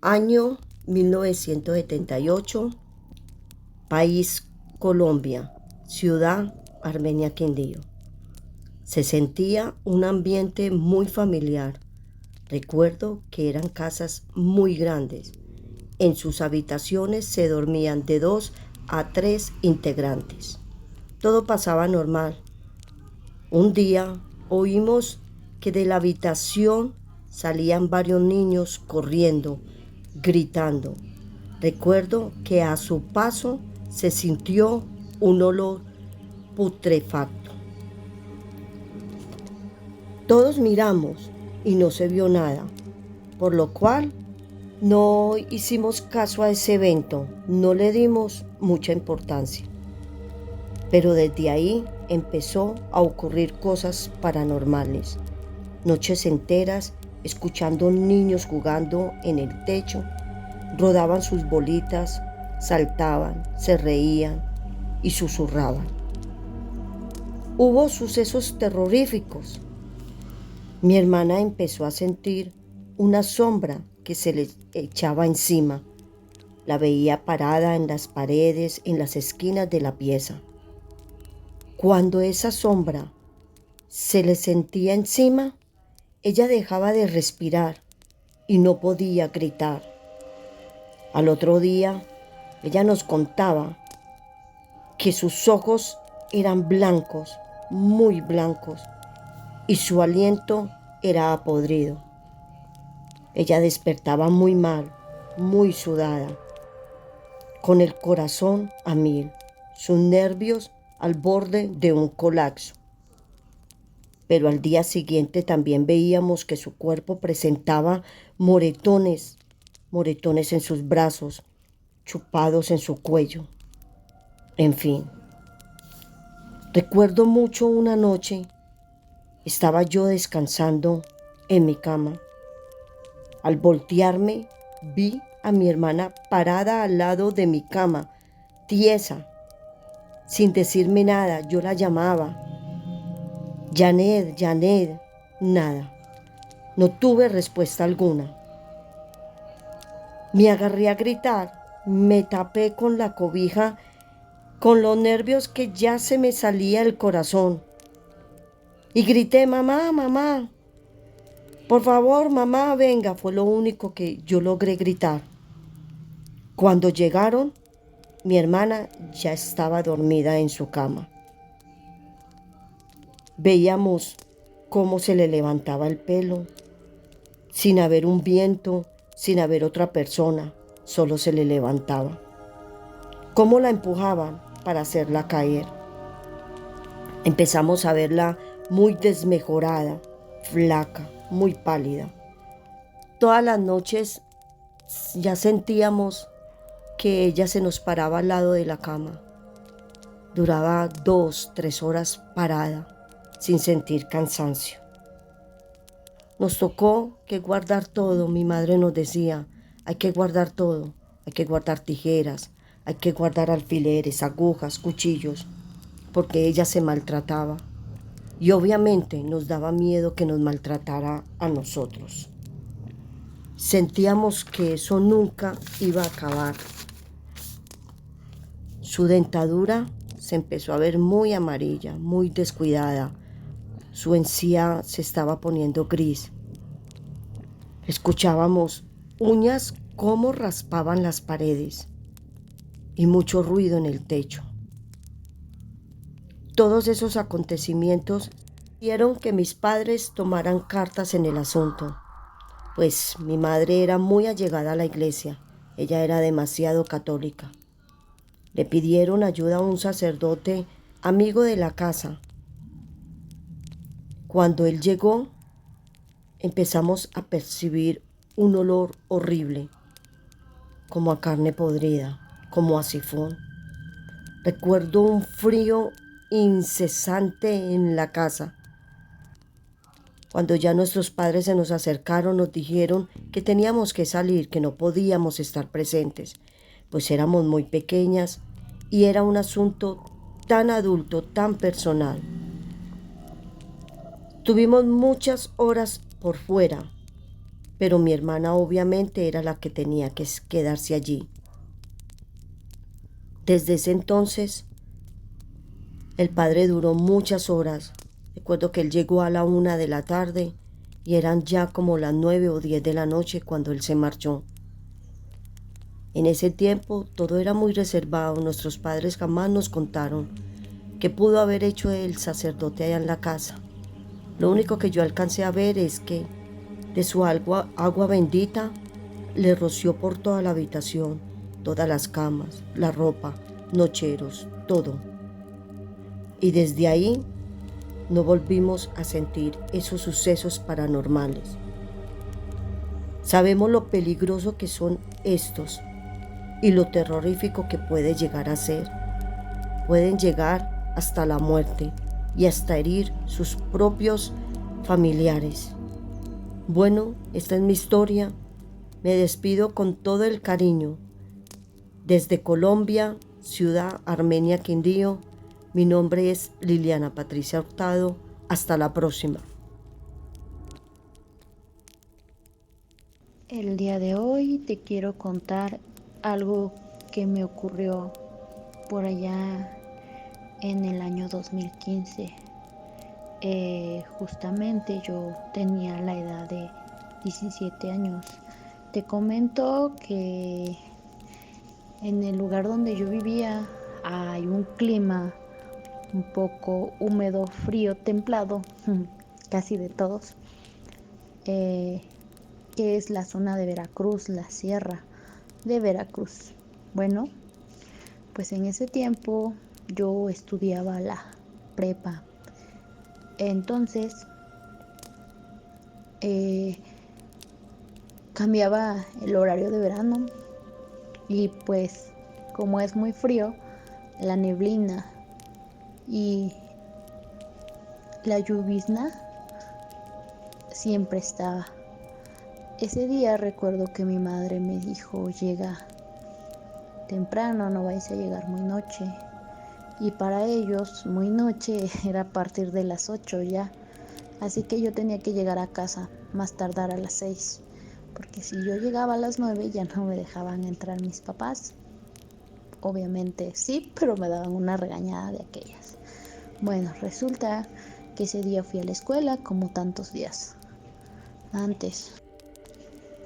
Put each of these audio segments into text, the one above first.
Año 1978, país Colombia, ciudad Armenia Quindío. Se sentía un ambiente muy familiar. Recuerdo que eran casas muy grandes. En sus habitaciones se dormían de 2 a 3 integrantes. Todo pasaba normal. Un día oímos que de la habitación salían varios niños corriendo, gritando. Recuerdo que a su paso se sintió un olor putrefacto. Todos miramos y no se vio nada, por lo cual no hicimos caso a ese evento, no le dimos mucha importancia. Pero desde ahí empezó a ocurrir cosas paranormales. Noches enteras escuchando niños jugando en el techo, rodaban sus bolitas, saltaban, se reían y susurraban. Hubo sucesos terroríficos. Mi hermana empezó a sentir una sombra que se le echaba encima. La veía parada en las paredes, en las esquinas de la pieza. Cuando esa sombra se le sentía encima, ella dejaba de respirar y no podía gritar. Al otro día, ella nos contaba que sus ojos eran blancos, muy blancos, y su aliento era podrido. Ella despertaba muy mal, muy sudada, con el corazón a mil, sus nervios al borde de un colapso. Pero al día siguiente también veíamos que su cuerpo presentaba moretones, moretones en sus brazos, chupados en su cuello. En fin, recuerdo mucho una noche, estaba yo descansando en mi cama. Al voltearme, vi a mi hermana parada al lado de mi cama, tiesa, sin decirme nada. Yo la llamaba, Janet, Janet, nada. No tuve respuesta alguna. Me agarré a gritar, me tapé con la cobija, con los nervios que ya se me salía el corazón. Y grité, mamá, mamá, por favor, mamá, venga. Fue lo único que yo logré gritar. Cuando llegaron, mi hermana ya estaba dormida en su cama. Veíamos cómo se le levantaba el pelo, sin haber un viento, sin haber otra persona, solo se le levantaba. Cómo la empujaban para hacerla caer. Empezamos a verla muy desmejorada, flaca, muy pálida. Todas las noches ya sentíamos que ella se nos paraba al lado de la cama. Duraba 2, 3 horas parada, sin sentir cansancio. Nos tocó que guardar todo. Mi madre nos decía, hay que guardar todo, hay que guardar tijeras, hay que guardar alfileres, agujas, cuchillos, porque ella se maltrataba. Y obviamente nos daba miedo que nos maltratara a nosotros. Sentíamos que eso nunca iba a acabar. Su dentadura se empezó a ver muy amarilla, muy descuidada. Su encía se estaba poniendo gris. Escuchábamos uñas cómo raspaban las paredes y mucho ruido en el techo. Todos esos acontecimientos hicieron que mis padres tomaran cartas en el asunto, pues mi madre era muy allegada a la iglesia. Ella era demasiado católica. Le pidieron ayuda a un sacerdote amigo de la casa. Cuando él llegó, empezamos a percibir un olor horrible, como a carne podrida, como a sifón. Recuerdo un frío incesante en la casa. Cuando ya nuestros padres se nos acercaron, nos dijeron que teníamos que salir, que no podíamos estar presentes, pues éramos muy pequeñas y era un asunto tan adulto, tan personal. Tuvimos muchas horas por fuera, pero mi hermana obviamente era la que tenía que quedarse allí. Desde ese entonces, el padre duró muchas horas. Recuerdo que él llegó a la 1 de la tarde y eran ya como las 9 o 10 de la noche cuando él se marchó. En ese tiempo todo era muy reservado. Nuestros padres jamás nos contaron qué pudo haber hecho el sacerdote allá en la casa. Lo único que yo alcancé a ver es que de su agua bendita le roció por toda la habitación, todas las camas, la ropa, nocheros, todo. Y desde ahí no volvimos a sentir esos sucesos paranormales. Sabemos lo peligroso que son estos y lo terrorífico que puede llegar a ser. Pueden llegar hasta la muerte y hasta herir sus propios familiares. Bueno, esta es mi historia. Me despido con todo el cariño. Desde Colombia, Ciudad Armenia, Quindío, mi nombre es Liliana Patricia Hurtado. Hasta la próxima. El día de hoy te quiero contar algo que me ocurrió por allá en el año 2015. Justamente yo tenía la edad de 17 años. Te comento que en el lugar donde yo vivía hay un clima un poco húmedo, frío, templado, casi de todos, que es la zona de Veracruz, la sierra de Veracruz. Bueno, pues en ese tiempo yo estudiaba la prepa. Entonces cambiaba el horario de verano y pues como es muy frío, la neblina y la llovizna siempre estaba. Ese día recuerdo que mi madre me dijo: llega temprano, no vais a llegar muy noche. Y para ellos muy noche era a partir de las 8 ya. Así que yo tenía que llegar a casa más tardar a las 6, porque si yo llegaba a las 9 ya no me dejaban entrar mis papás. Obviamente sí, pero me daban una regañada de aquellas. Bueno, resulta que ese día fui a la escuela como tantos días antes.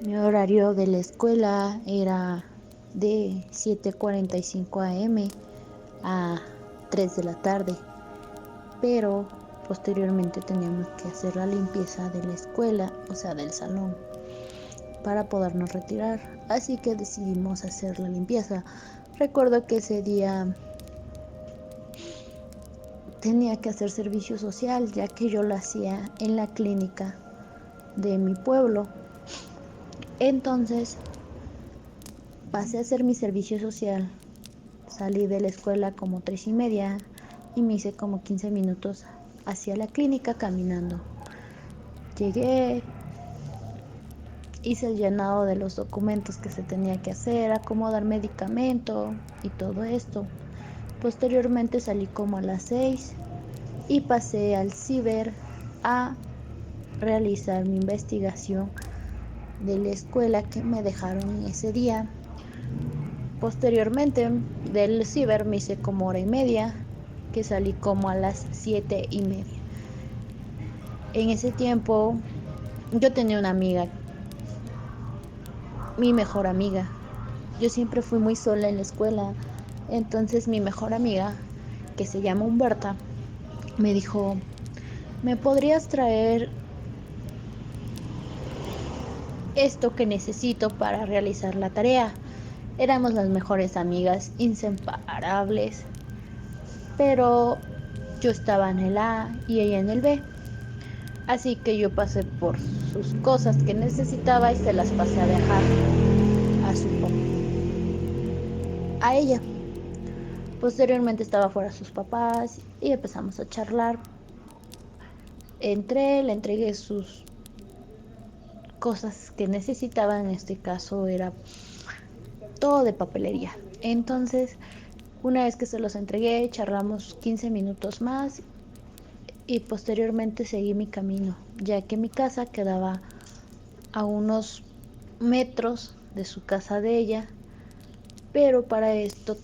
Mi horario de la escuela era de 7:45 am a 3 de la tarde, pero posteriormente teníamos que hacer la limpieza de la escuela, o sea, del salón, para podernos retirar. Así que decidimos hacer la limpieza. Recuerdo que ese día tenía que hacer servicio social, ya que yo lo hacía en la clínica de mi pueblo. Entonces pasé a hacer mi servicio social. Salí de la escuela como 3:30 y me hice como 15 minutos hacia la clínica caminando. Llegué, hice el llenado de los documentos que se tenía que hacer, acomodar medicamento y todo esto. Posteriormente salí como a las 6 y pasé al ciber a realizar mi investigación de la escuela que me dejaron ese día. Posteriormente del ciber me hice como 1:30, que salí como a las 7:30. En ese tiempo yo tenía una amiga, mi mejor amiga. Yo siempre fui muy sola en la escuela. Entonces mi mejor amiga, que se llama Humberta, me dijo: ¿me podrías traer esto que necesito para realizar la tarea? Éramos las mejores amigas, inseparables, pero yo estaba en el A y ella en el B. Así que yo pasé por sus cosas que necesitaba y se las pasé a dejar a ella. Posteriormente estaba fuera sus papás y empezamos a charlar. Entré, le entregué sus cosas que necesitaba. En este caso era todo de papelería. Entonces, una vez que se los entregué, charlamos 15 minutos más y posteriormente seguí mi camino, ya que mi casa quedaba a unos metros de su casa de ella, pero para esto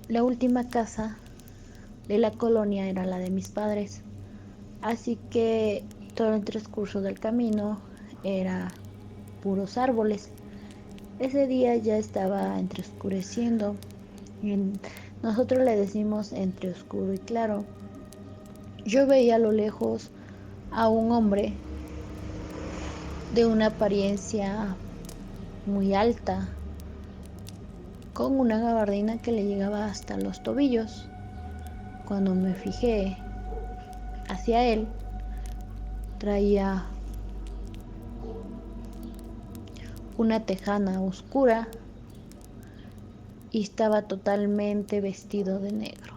la última casa de la colonia era la de mis padres, así que todo el transcurso del camino era puros árboles. Ese día ya estaba entre oscureciendo, nosotros le decimos entre oscuro y claro. Yo veía a lo lejos a un hombre de una apariencia muy alta, con una gabardina que le llegaba hasta los tobillos. Cuando me fijé hacia él, traía una tejana oscura y estaba totalmente vestido de negro.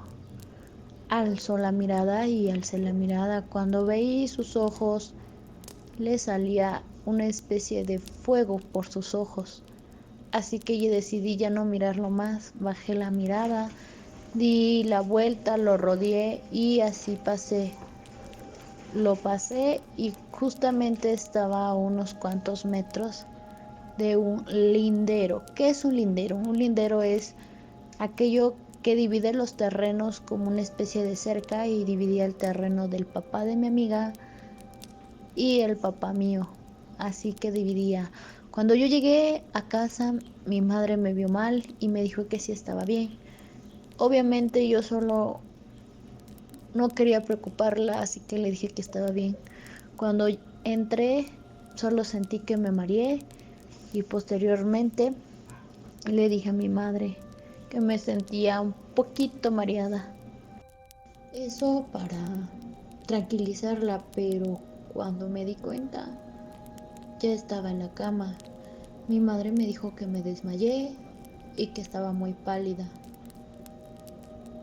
Alzó la mirada y alcé la mirada. Cuando veí sus ojos, le salía una especie de fuego por sus ojos. Así que yo decidí ya no mirarlo más. Bajé la mirada, di la vuelta, lo rodeé y así pasé. Lo pasé y justamente estaba a unos cuantos metros de un lindero. ¿Qué es un lindero? Un lindero es aquello que divide los terrenos como una especie de cerca, y dividía el terreno del papá de mi amiga y el papá mío. Así que dividía. Cuando yo llegué a casa, mi madre me vio mal y me dijo que sí estaba bien. Obviamente yo solo no quería preocuparla, así que le dije que estaba bien. Cuando entré, solo sentí que me mareé y posteriormente le dije a mi madre que me sentía un poquito mareada. Eso para tranquilizarla, pero cuando me di cuenta ya estaba en la cama. Mi madre me dijo que me desmayé y que estaba muy pálida.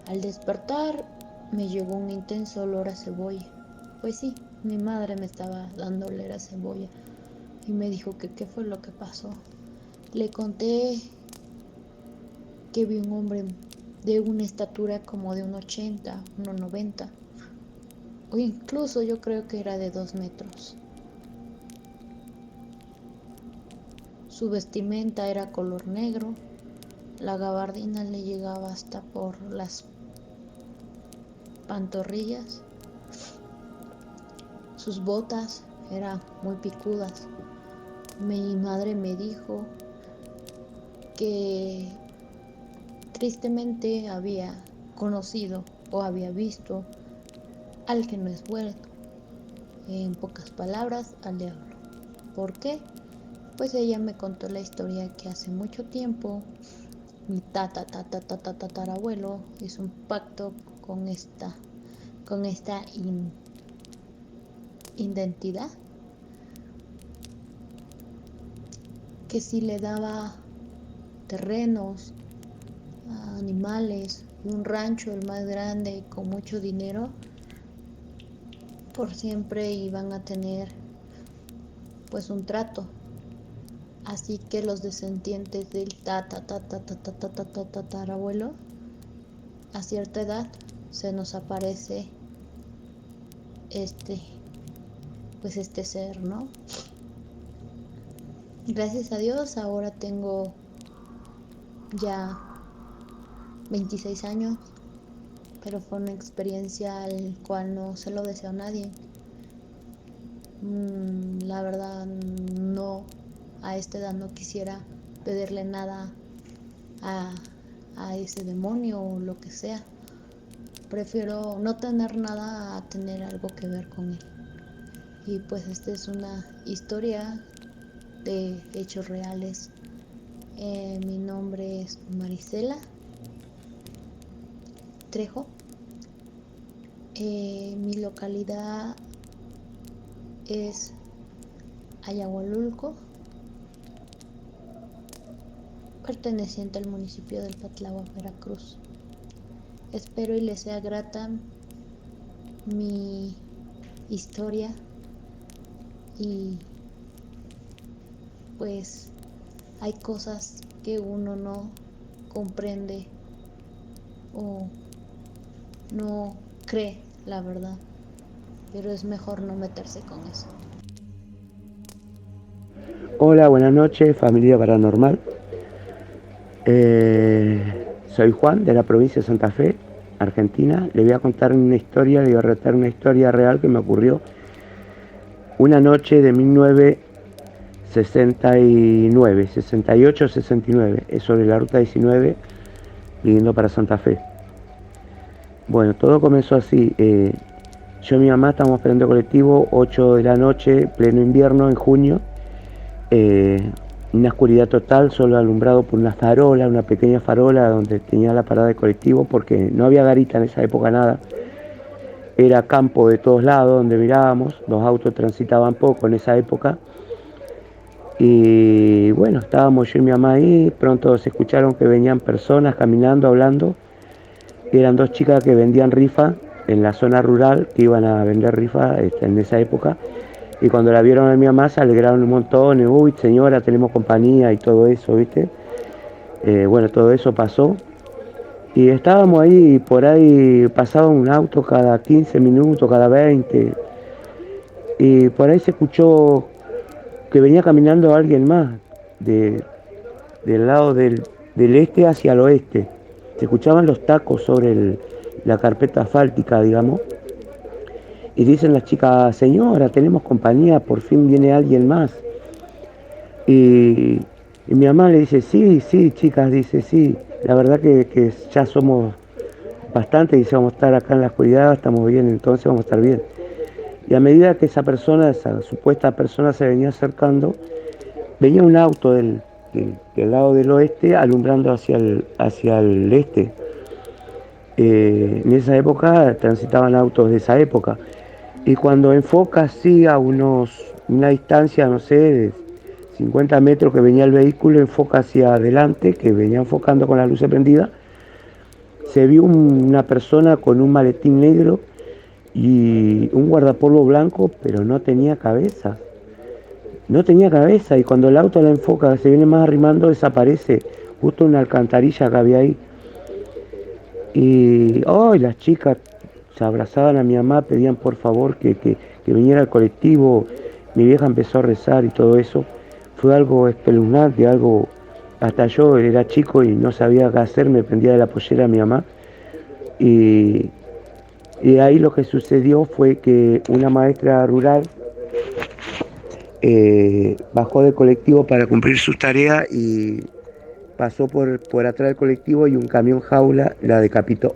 Al despertar me llegó un intenso olor a cebolla. Pues sí, mi madre me estaba dando olor a cebolla y me dijo que qué fue lo que pasó. Le conté que vi un hombre de una estatura como de 1,80, 1,90, o incluso yo creo que era de 2 metros. Su vestimenta era color negro, la gabardina le llegaba hasta por las pantorrillas, sus botas eran muy picudas. Mi madre me dijo que tristemente había conocido o había visto al que no es bueno, en pocas palabras, al diablo. ¿Por qué? Pues ella me contó la historia que hace mucho tiempo mi tatarabuelo hizo un pacto con esta identidad, que si le daba terrenos, animales y un rancho el más grande con mucho dinero, por siempre iban a tener pues un trato. Así que los descendientes del tatarabuelo, a cierta edad se nos aparece este ser, ¿no? Gracias a Dios ahora tengo ya 26 años, pero fue una experiencia al cual no se lo deseo a nadie. La verdad, no, a esta edad no quisiera pedirle nada a ese demonio o lo que sea. Prefiero no tener nada a tener algo que ver con él. Y pues esta es una historia de hechos reales. Mi nombre es Marisela Trejo. Mi localidad es Ayahualulco, perteneciente al municipio del Patlagua, Veracruz. Espero y les sea grata mi historia y pues hay cosas que uno no comprende o no cree, la verdad, pero es mejor no meterse con eso. Hola, buenas noches, familia paranormal. Soy Juan de la provincia de Santa Fe, Argentina. Le voy a contar una historia, le voy a relatar una historia real que me ocurrió una noche de 1969, 68, 69, es sobre la ruta 19, viniendo para Santa Fe. Bueno, todo comenzó así. Yo y mi mamá estábamos esperando el colectivo, 8 de la noche, pleno invierno, en junio. Una oscuridad total, solo alumbrado por una farola, una pequeña farola donde tenía la parada de colectivo, porque no había garita en esa época, nada. Era campo de todos lados donde mirábamos, los autos transitaban poco en esa época. Y bueno, estábamos yo y mi mamá ahí, pronto se escucharon que venían personas caminando, hablando. Eran dos chicas que vendían rifa en la zona rural, que iban a vender rifa en esa época. Y cuando la vieron a mi mamá se alegraron un montón, uy señora, tenemos compañía y todo eso, ¿viste? Bueno, todo eso pasó. Y estábamos ahí, y por ahí pasaba un auto cada 15 minutos, cada 20. Y por ahí se escuchó que venía caminando alguien más, de, del lado del este hacia el oeste. Se escuchaban los tacos sobre la carpeta asfáltica, digamos. Y dicen las chicas, señora, tenemos compañía, por fin viene alguien más. Y, y mi mamá le dice, sí, sí, chicas, dice, sí, la verdad que ya somos bastante, dice, vamos a estar acá en la oscuridad, estamos bien, entonces vamos a estar bien. Y a medida que esa persona, esa supuesta persona se venía acercando, venía un auto del lado del oeste alumbrando hacia el este. En esa época transitaban autos de esa época. Y cuando enfoca así a una distancia, no sé, de 50 metros que venía el vehículo, enfoca hacia adelante, que venía enfocando con la luz prendida, se vio una persona con un maletín negro y un guardapolvo blanco, pero no tenía cabeza. No tenía cabeza y cuando el auto la enfoca, se viene más arrimando, desaparece justo en una alcantarilla que había ahí. Y las chicas se abrazaban a mi mamá, pedían por favor que viniera al colectivo. Mi vieja empezó a rezar y todo eso. Fue algo espeluznante, algo... Hasta yo era chico y no sabía qué hacer, me prendía de la pollera a mi mamá. Y, y ahí lo que sucedió fue que una maestra rural bajó del colectivo para cumplir sus tareas y pasó por atrás del colectivo y un camión jaula la decapitó.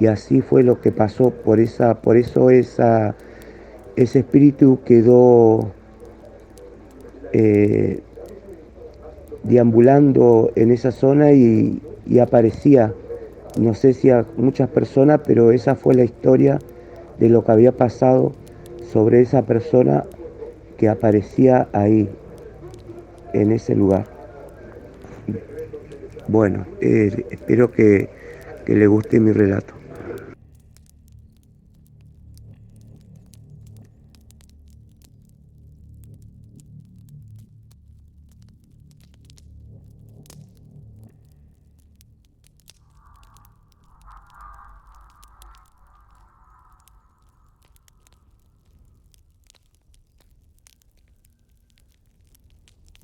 Y así fue lo que pasó, por eso ese espíritu quedó eh, deambulando en esa zona y aparecía, no sé si a muchas personas, pero esa fue la historia de lo que había pasado sobre esa persona que aparecía ahí, en ese lugar. Bueno, espero que le guste mi relato.